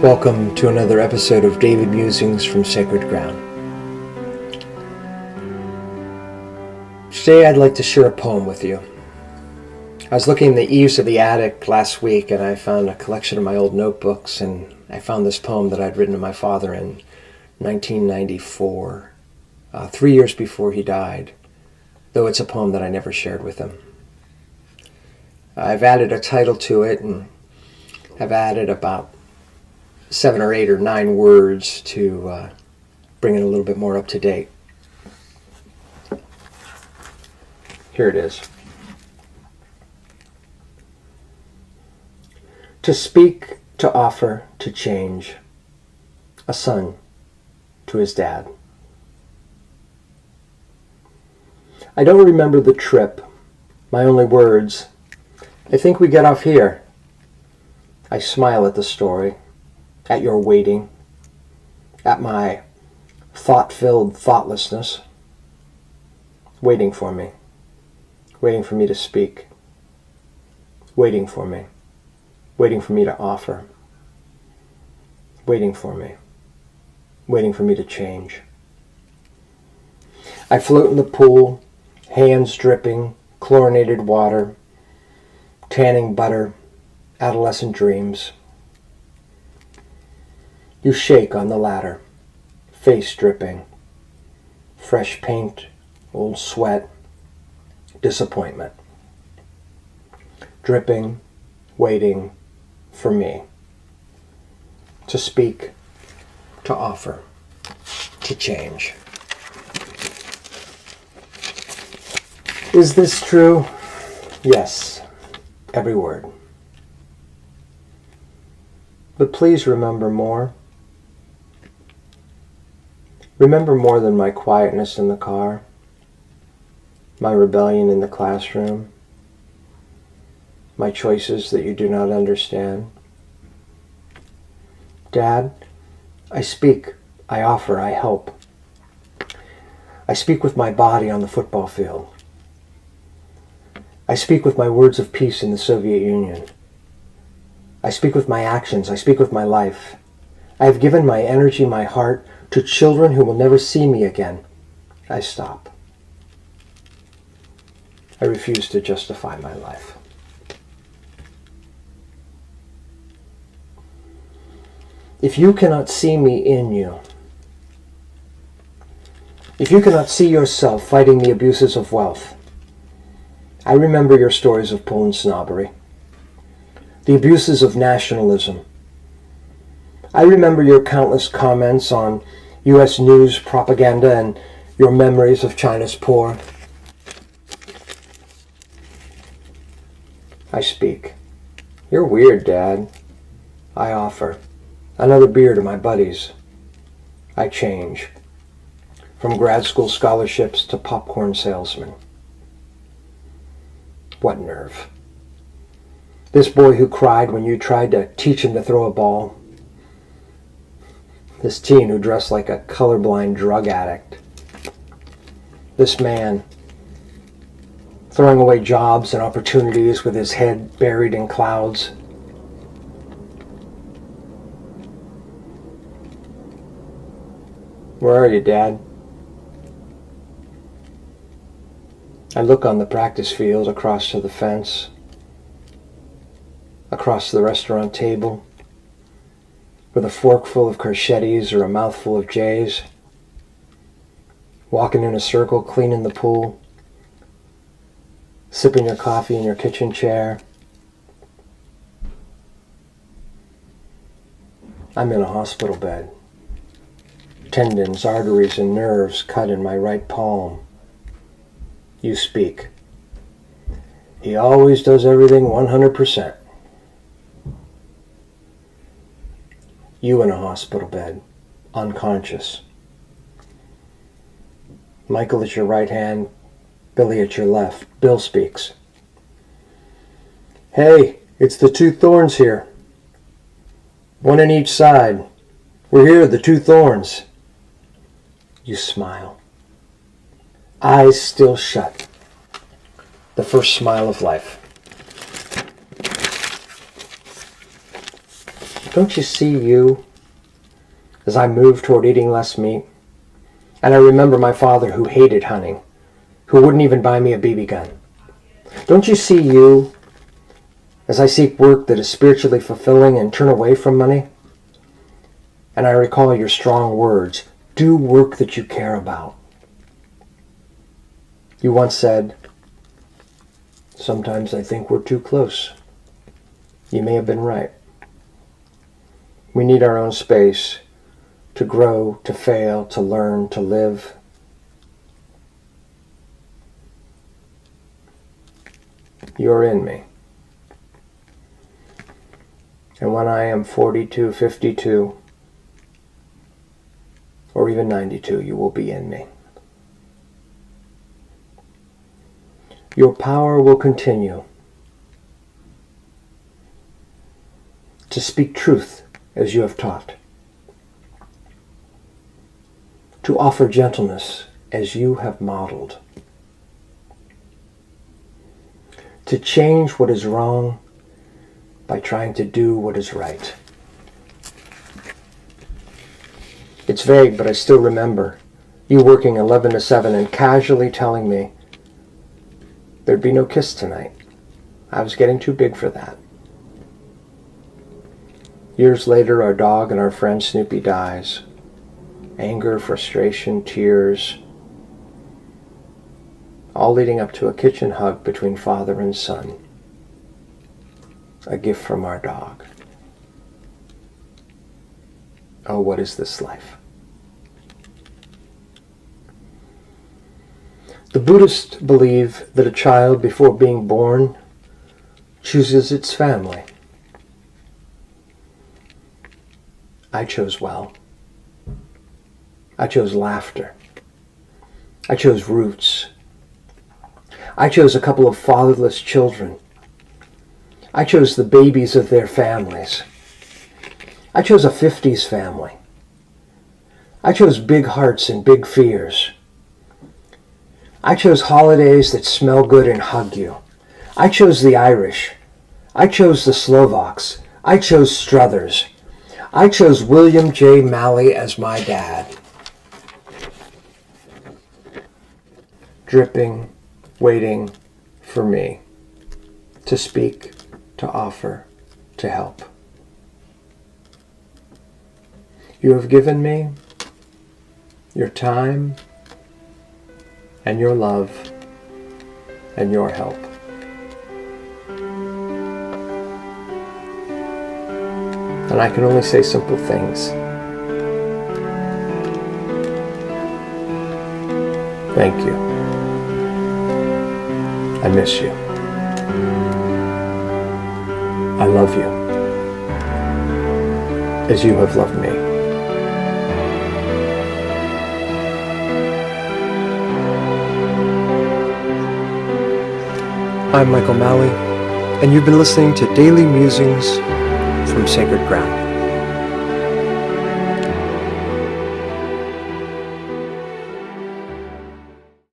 Welcome to another episode of David Musings from Sacred Ground. Today I'd like to share a poem with you. I was looking in the eaves of the attic last week and I found a collection of my old notebooks, and I found this poem that I'd written to my father in 1994, 3 years before he died, though it's a poem that I never shared with him. I've added a title to it, and I've added about 7 or 8 or 9 words to bring it a little bit more up to date. Here it is. To speak, to offer, to change. A son to his dad. I don't remember the trip. My only words, I think we get off here. I smile at the story, at your waiting, at my thought-filled thoughtlessness, waiting for me to speak, waiting for me to offer, waiting for me to change. I float in the pool, hands dripping, chlorinated water, tanning butter, adolescent dreams. You shake on the ladder, face dripping, fresh paint, old sweat, disappointment. Dripping, waiting for me to speak, to offer, to change. Is this true? Yes, every word. But please remember more. Remember more than my quietness in the car, my rebellion in the classroom, my choices that you do not understand. Dad, I speak, I offer, I help. I speak with my body on the football field. I speak with my words of peace in the Soviet Union. I speak with my actions, I speak with my life. I have given my energy, my heart, to children who will never see me again. I stop. I refuse to justify my life. If you cannot see me in you, if you cannot see yourself fighting the abuses of wealth, I remember your stories of pull and snobbery, the abuses of nationalism. I remember your countless comments on U.S. news propaganda and your memories of China's poor. I speak. You're weird, Dad. I offer. Another beer to my buddies. I change. From grad school scholarships to popcorn salesmen. What nerve. This boy who cried when you tried to teach him to throw a ball. This teen who dressed like a colorblind drug addict. This man throwing away jobs and opportunities with his head buried in clouds. Where are you, Dad? I look on the practice field, across to the fence, across the restaurant table, with a fork full of Carchettis or a mouthful of J's, walking in a circle, cleaning the pool, sipping your coffee in your kitchen chair. I'm in a hospital bed. Tendons, arteries, and nerves cut in my right palm. You speak. He always does everything 100%. You in a hospital bed, unconscious. Michael at your right hand, Billy at your left. Bill speaks. Hey, it's the two thorns here. One on each side. We're here, the two thorns. You smile. Eyes still shut. The first smile of life. Don't you see you as I move toward eating less meat? And I remember my father who hated hunting, who wouldn't even buy me a BB gun. Don't you see you as I seek work that is spiritually fulfilling and turn away from money? And I recall your strong words, do work that you care about. You once said, sometimes I think we're too close. You may have been right. We need our own space to grow, to fail, to learn, to live. You're in me. And when I am 42, 52, or even 92, you will be in me. Your power will continue to speak truth as you have taught, to offer gentleness as you have modeled, to change what is wrong by trying to do what is right. It's vague, but I still remember you working 11 to 7 and casually telling me there'd be no kiss tonight. I was getting too big for that. Years later, our dog and our friend Snoopy dies. Anger, frustration, tears, all leading up to a kitchen hug between father and son. A gift from our dog. Oh, what is this life? The Buddhists believe that a child, before being born, chooses its family. I chose well. I chose laughter. I chose roots. I chose a couple of fatherless children. I chose the babies of their families. I chose a 50s family. I chose big hearts and big fears. I chose holidays that smell good and hug you. I chose the Irish. I chose the Slovaks. I chose Struthers. I chose William J. Malley as my dad. Dripping, waiting for me to speak, to offer, to help. You have given me your time and your love and your help. And I can only say simple things. Thank you. I miss you. I love you as you have loved me. I'm Michael Malley, and you've been listening to Daily Musings from Sacred Ground.